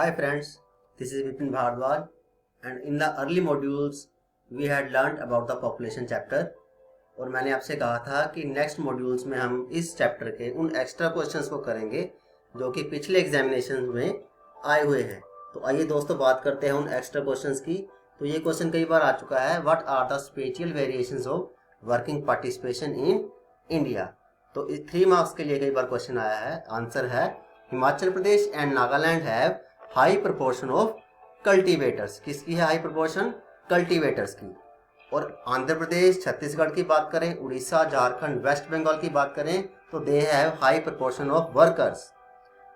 Hi friends, this is Vipin Bhardwaj and in the early modules we had learned about the population chapter और मैंने आपसे कहा था कि नेक्स्ट मॉड्यूल्स में हम इस चैप्टर के उन एक्स्ट्रा क्वेश्चंस को करेंगे जो कि पिछले एग्जामिनेशन में आए हुए हैं। तो आइए दोस्तों बात करते हैं उन एक्स्ट्रा क्वेश्चंस की। तो ये क्वेश्चन कई बार आ चुका है, what are the spatial variations of working participation in India. तो इस 3 मार्क्स के लिए कई बार क्वेश्चन आया है। आंसर है Himachal Pradesh and Nagaland have high proportion of cultivators. किसकी है हाई प्रोपोर्शन? कल्टीवेटर्स की। और आंध्र प्रदेश, छत्तीसगढ़ की बात करें, उड़ीसा, झारखंड, वेस्ट बंगाल की बात करें तो they have high proportion of workers.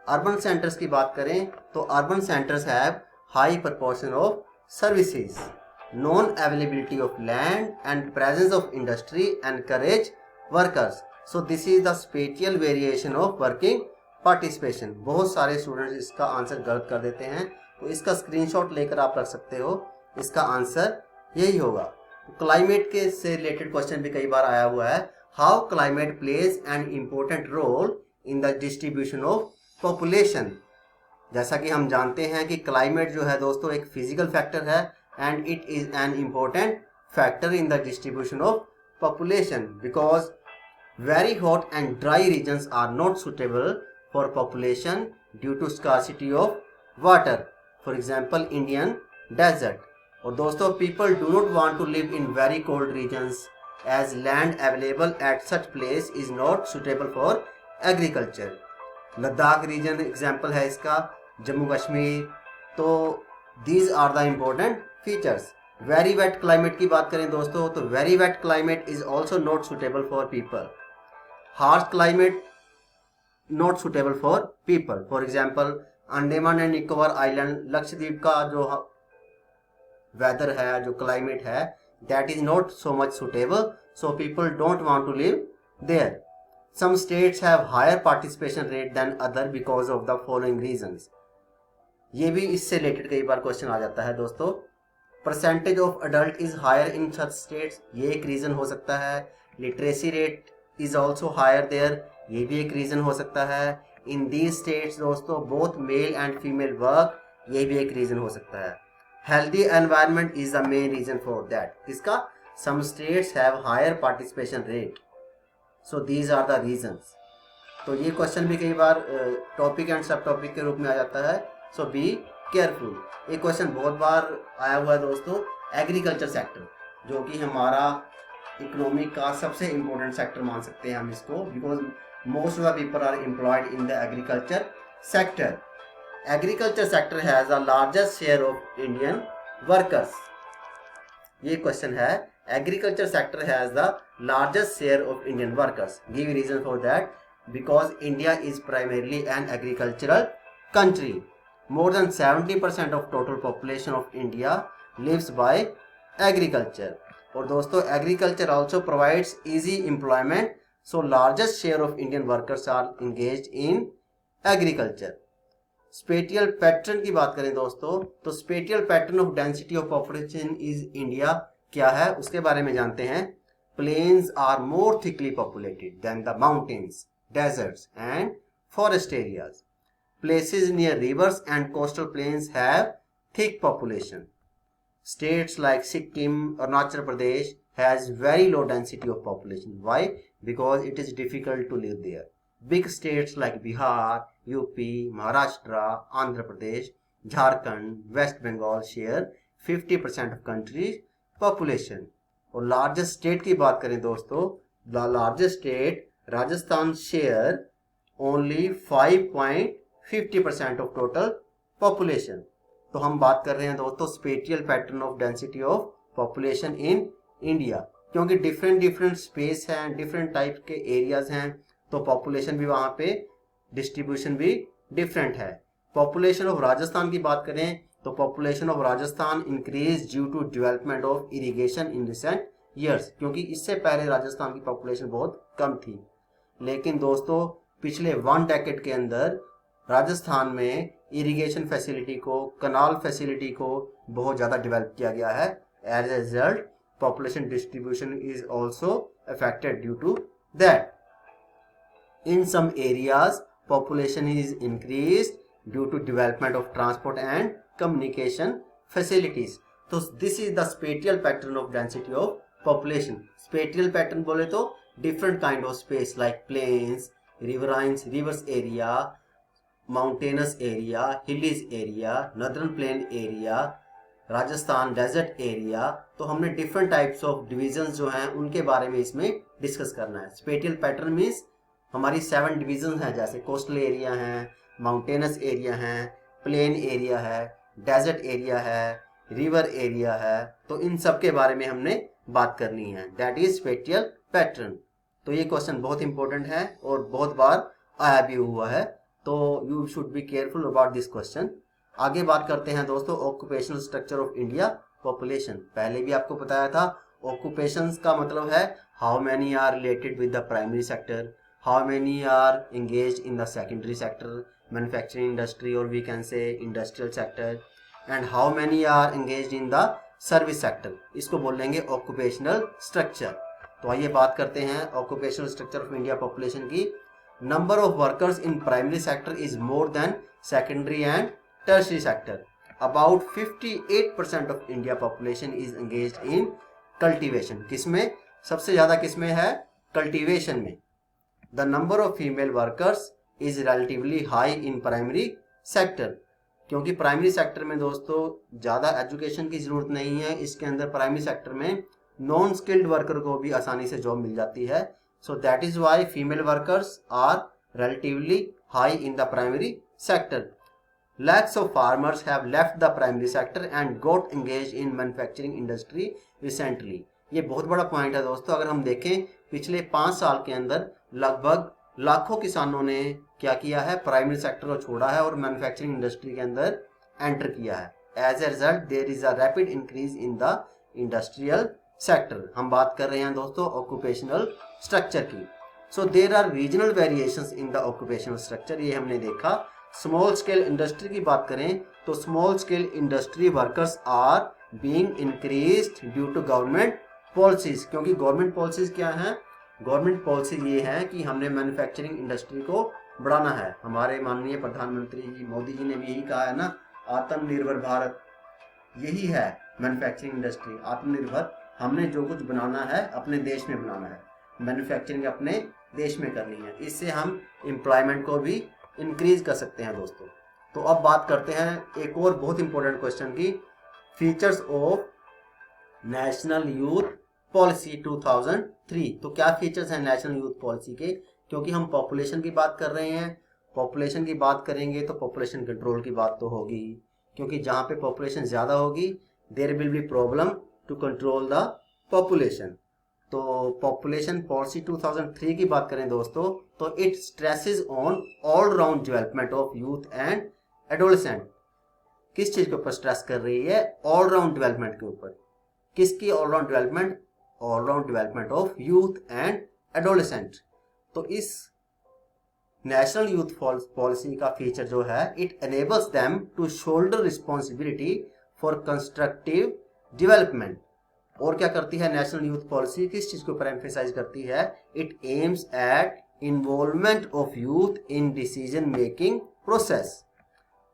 Urban centers की बात करें तो urban centers have high proportion of services. Non availability of land and presence of industry encourage workers. So this is the spatial variation of working participation. बहुत सारे students इसका answer गलत कर देते हैं, तो इसका स्क्रीनशॉट लेकर आप रख सकते हो। इसका आंसर यही होगा। क्लाइमेट के से रिलेटेड क्वेश्चन भी कई बार आया हुआ है। How climate plays an important role in the distribution of population. जैसा कि हम जानते हैं कि क्लाइमेट जो है दोस्तों एक फिजिकल फैक्टर है and it is an important factor in the distribution of population because very hot and dry regions are not suitable for population due to scarcity of water. For example, Indian desert. और दोस्तों people do not want to live in very cold regions as land available at such place is not suitable for agriculture. Ladakh region example है इसका, जम्मू कश्मीर। तो these are the important features. Very wet climate की बात करें दोस्तों तो very wet climate is also not suitable for people. Harsh climate not suitable for people. For example Andaman and Nicobar island, Lakshadweep का जो वेदर है, जो क्लाइमेट है, that is not so much suitable, so people don't want to live there. Some states have higher participation rate than other because of the following reasons. ये भी इससे related कई बार question आ जाता है दोस्तों। Percentage of adult is higher in such states, ये एक reason हो सकता है। Literacy rate is also higher there, ये भी एक रीजन हो सकता है। इन दीज स्टेट्स दोस्तों both male and female work, ये भी एक रीजन हो सकता है। Healthy environment is the main reason for that. इसका some states have higher participation rate, so these are the reasons. तो ये क्वेश्चन भी कई बार टॉपिक एंड सब टॉपिक के रूप में आ जाता है, सो बी केयरफुल। एक क्वेश्चन बहुत बार आया हुआ है दोस्तों, एग्रीकल्चर सेक्टर, जो कि हमारा इकोनॉमी का सबसे इम्पोर्टेंट सेक्टर मान सकते हैं हम इसको, because most of the people are employed in the agriculture sector. Agriculture sector has the largest share of Indian workers. ये क्वेश्चन है, agriculture sector has the largest share of Indian workers. Give reason for that, because India is primarily an agricultural country. More than 70% of total population of India lives by agriculture. और दोस्तों agriculture also provides easy employment, so largest share of Indian workers are engaged in agriculture. Spatial pattern की बात करें दोस्तों तो spatial pattern of density of population is India क्या है उसके बारे में जानते हैं। Plains are more thickly populated than the mountains, deserts and forest areas. Places near rivers and coastal plains have thick population. States like Sikkim or Arunachal Pradesh has very low density of population. Why? Because it is difficult to live there. Big states like Bihar, UP, Maharashtra, Andhra Pradesh, Jharkhand, West Bengal share 50% of country's population. और largest state की बात करें दोस्तों, the largest state Rajasthan share only 5.50% of total population. तो हम बात कर रहे हैं दोस्तों spatial pattern of density of population in India, क्योंकि डिफरेंट स्पेस हैं, डिफरेंट टाइप के एरियाज हैं, तो पॉपुलेशन भी वहां पे डिस्ट्रीब्यूशन भी डिफरेंट है। पॉपुलेशन ऑफ राजस्थान की बात करें तो population of Rajasthan increase due to development of irrigation in recent years, क्योंकि इससे पहले राजस्थान की पॉपुलेशन बहुत कम थी। लेकिन दोस्तों पिछले 1 डेकेड के अंदर राजस्थान में इरिगेशन फैसिलिटी को, कनाल फैसिलिटी को बहुत ज़्यादा डेवलप किया गया है। As a result population distribution is also affected due to that. In some areas population is increased due to development of transport and communication facilities. तो this is the spatial pattern of density of population. Spatial pattern बोले तो different kind of space like plains, riverines, rivers area, mountainous area, hilly area, northern plain area, Rajasthan desert area. तो हमने different types of divisions जो हैं उनके बारे में इसमें डिस्कस करना है। स्पेटियल पैटर्न मीन्स हमारी 7 डिविजन हैं, जैसे कोस्टल एरिया हैं, माउंटेनस एरिया हैं, प्लेन एरिया है, डेजर्ट एरिया है, रिवर एरिया है। तो इन सब के बारे में हमने बात करनी है, दैट इज स्पेटियल पैटर्न। तो ये क्वेश्चन बहुत इंपॉर्टेंट है और बहुत बार आया भी हुआ है, तो you should be careful about this question. आगे बात करते हैं दोस्तों occupational structure of India population. पहले भी आपको बताया था ऑक्यूपेशंस का मतलब है how many are related with the primary sector, how many are engaged in the secondary sector, manufacturing industry और we can say industrial sector, and how many are engaged in the service sector. इसको बोल लेंगे occupational structure. तो आइए बात करते हैं occupational structure of India population की। Number of workers in primary sector is more than secondary and tertiary sector. About 58% of India population is engaged in cultivation. किसमें सबसे ज्यादा, किसमें है? कल्टीवेशन में। The number of female workers is relatively high in primary sector, क्योंकि primary sector में दोस्तों ज़्यादा एजुकेशन की ज़रूरत नहीं है। इसके अंदर प्राइमरी सेक्टर में नॉन स्किल्ड वर्कर को भी आसानी से जॉब मिल जाती है। So that is why female workers are relatively high in the primary sector. Lakhs of farmers have left the primary sector and got engaged in manufacturing industry recently। ये बहुत बड़ा पॉइंट है दोस्तों। अगर हम देखें पिछले 5 साल के अंदर लगभग लाखों किसानों ने क्या किया है, प्राइमरी सेक्टर को छोड़ा है और मैन्युफैक्चरिंग इंडस्ट्री के अंदर एंटर किया है। As a result there is a rapid increase in the industrial sector. हम बात कर रहे हैं दोस्तों ऑक्यूपेशनल स्ट्रक्चर की। So there are regional variations in the occupational structure, ये हमने देखा। स्मॉल स्केल इंडस्ट्री की बात करें तो small scale industry workers are being increased due to government policies. क्योंकि गवर्नमेंट पॉलिसीज क्या हैं? गवर्नमेंट पॉलिसी ये है कि हमने मैन्युफैक्चरिंग इंडस्ट्री को बढ़ाना है। हमारे माननीय प्रधानमंत्री जी मोदी जी ने भी यही कहा है ना, आत्मनिर्भर भारत, यही है मैन्युफैक्चरिंग इंडस्ट्री। आत्मनिर्भर, हमने जो कुछ बनाना है अपने देश में बनाना है, मैन्युफैक्चरिंग अपने देश में करनी है। इससे हम एम्प्लॉयमेंट को भी इंक्रीज कर सकते हैं दोस्तों। तो अब बात करते हैं एक और बहुत इंपॉर्टेंट क्वेश्चन की, features of national youth policy 2003। तो क्या फीचर्स हैं नेशनल यूथ पॉलिसी के? क्योंकि हम पॉपुलेशन की बात कर रहे हैं, पॉपुलेशन की बात करेंगे तो पॉपुलेशन कंट्रोल की बात तो होगी, क्योंकि जहाँ पे पॉपुलेशन ज़्यादा होगी there will be problem to control the population. तो पॉपुलेशन पॉलिसी 2003 की बात करें दोस्तों तो it stresses on all round development of youth and adolescent. किस चीज़ के ऊपर स्ट्रेस कर रही है? ऑल राउंड डेवलपमेंट के ऊपर। किसकी all round development? All round development of youth and adolescent. तो इस नेशनल यूथ पॉलिसी का फीचर जो है, it enables them to shoulder responsibility for constructive development. और क्या करती है नेशनल यूथ पॉलिसी? किस चीज के ऊपर एम्फेसाइज करती है? It aims eight involvement of youth in decision making process.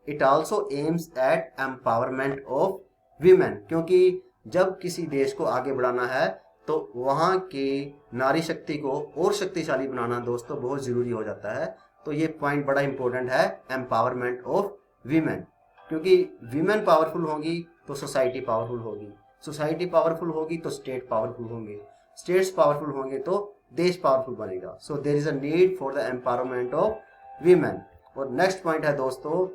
It also aims at empowerment of women, क्योंकि जब किसी देश को आगे बढ़ाना है तो वहाँ के नारी शक्ति को और शक्तिशाली बनाना दोस्तों बहुत ज़रूरी हो जाता है। तो ये पॉइंट बड़ा इंपॉर्टेंट है, एम्पावरमेंट ऑफ वीमेन। क्योंकि वीमेन पावरफुल होगी तो सोसाइटी पावरफुल होगी, सोसाइटी पावरफुल होगी तो स्टेट पावरफुल होंगे, स्टेट्स पावरफुल होंगे तो देश पावरफुल बनेगा। So there is a need for the empowerment of women. और नेक्स्ट पॉइंट है दोस्तों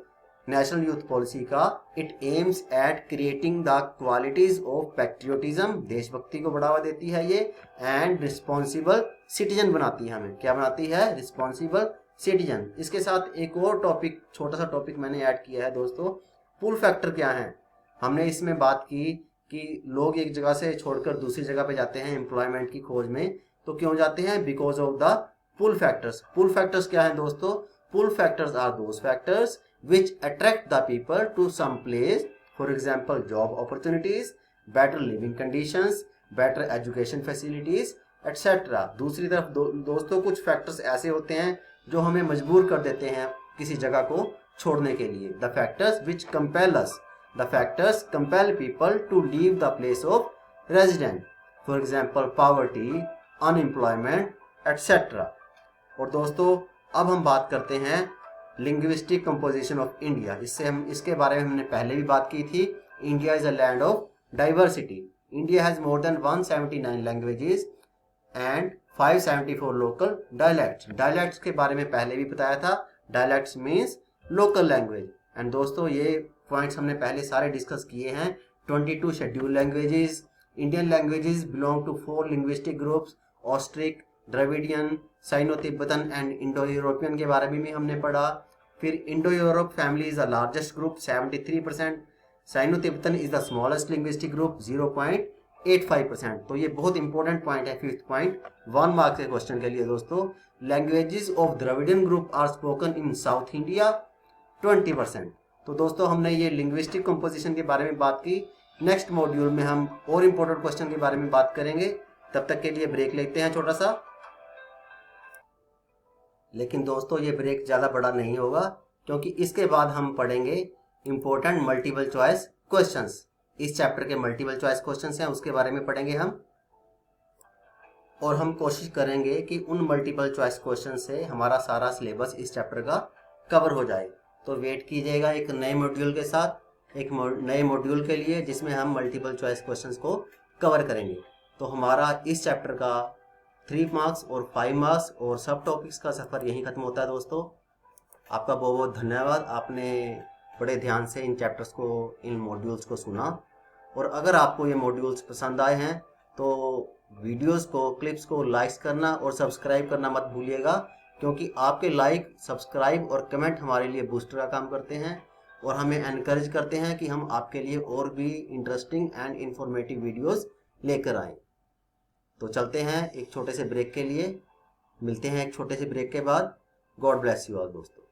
नेशनल यूथ पॉलिसी का, it aims at creating the qualities of patriotism. देशभक्ति को बढ़ावा देती है ये, एंड रिस्पॉन्सिबल सिटीजन बनाती है हमें। क्या बनाती है? Responsible citizen. इसके साथ एक और टॉपिक, छोटा सा टॉपिक मैंने ऐड किया है दोस्तों, पुल फैक्टर क्या है। हमने इसमें बात की कि लोग एक जगह से छोड़कर दूसरी जगह पे जाते हैं एम्प्लॉयमेंट की खोज में, तो क्यों जाते हैं? Because of the pull factors. Pull factors क्या है दोस्तों? Pull factors are those factors which attract the people to some place, for example job opportunities, better living conditions, better education facilities etc. दूसरी तरफ दोस्तों कुछ फैक्टर्स ऐसे होते हैं जो हमें मजबूर कर देते हैं किसी जगह को छोड़ने के लिए। The factors which compel us, the factors compel people to leave the place of resident, for example poverty, unemployment etcetera. और दोस्तों अब हम बात करते हैं लिंग्विस्टिक कंपोजिशन ऑफ इंडिया। इसके बारे में हमने पहले भी बात की थी। India is a land of diversity. India has more than 179 languages and 574 local dialects. Dialects के बारे में पहले भी बताया था। Dialects means local language. And दोस्तों ये पॉइंट्स हमने पहले सारे डिस्कस किए हैं। 22 schedule languages. Indian languages belong to 4 linguistic groups, Austric, Dravidian, Sino Tibetan and Indo European के बारे में भी हमने पढ़ा। फिर Indo Europe family is the largest group 73%, Sino Tibetan is the smallest linguistic group 0.85%। तो ये बहुत इंपॉर्टेंट पॉइंट है। फिफ्थ पॉइंट 1 मार्क्स के क्वेश्चन के लिए दोस्तों, languages of Dravidian group are spoken in South India 20%। तो दोस्तों हमने ये लिंग्विस्टिक कंपोजिशन के बारे में बात की। नेक्स्ट मॉड्यूल में हम और इम्पोर्टेंट क्वेश्चन के बारे में बात करेंगे। तब तक के लिए ब्रेक लेते हैं छोटा सा। लेकिन दोस्तों ये ब्रेक ज़्यादा बड़ा नहीं होगा, क्योंकि इसके बाद हम पढ़ेंगे इंपॉर्टेंट मल्टीपल चॉइस क्वेश्चंस। इस चैप्टर के मल्टीपल चॉइस क्वेश्चंस हैं, उसके बारे में पढ़ेंगे हम। और हम कोशिश करेंगे कि उन मल्टीपल चॉइस क्वेश्चन से हमारा सारा सिलेबस इस चैप्टर का कवर हो जाए। तो वेट कीजिएगा एक नए मॉड्यूल के साथ, एक नए मॉड्यूल के लिए जिसमें हम मल्टीपल चॉइस क्वेश्चंस को कवर करेंगे। तो हमारा इस चैप्टर का 3 मार्क्स और 5 मार्क्स और सब टॉपिक्स का सफ़र यहीं ख़त्म होता है। दोस्तों आपका बहुत बहुत धन्यवाद, आपने बड़े ध्यान से इन चैप्टर्स को, इन मॉड्यूल्स को सुना। और अगर आपको ये मॉड्यूल्स पसंद आए हैं तो वीडियोस को, क्लिप्स को लाइक करना और सब्सक्राइब करना मत भूलिएगा, क्योंकि आपके लाइक, सब्सक्राइब और कमेंट हमारे लिए बूस्टर का काम करते हैं और हमें एनकरेज करते हैं कि हम आपके लिए और भी इंटरेस्टिंग एंड इंफॉर्मेटिव वीडियोस लेकर आएँ। तो चलते हैं एक छोटे से ब्रेक के लिए, मिलते हैं एक छोटे से ब्रेक के बाद। गॉड ब्लेस यू ऑल दोस्तों।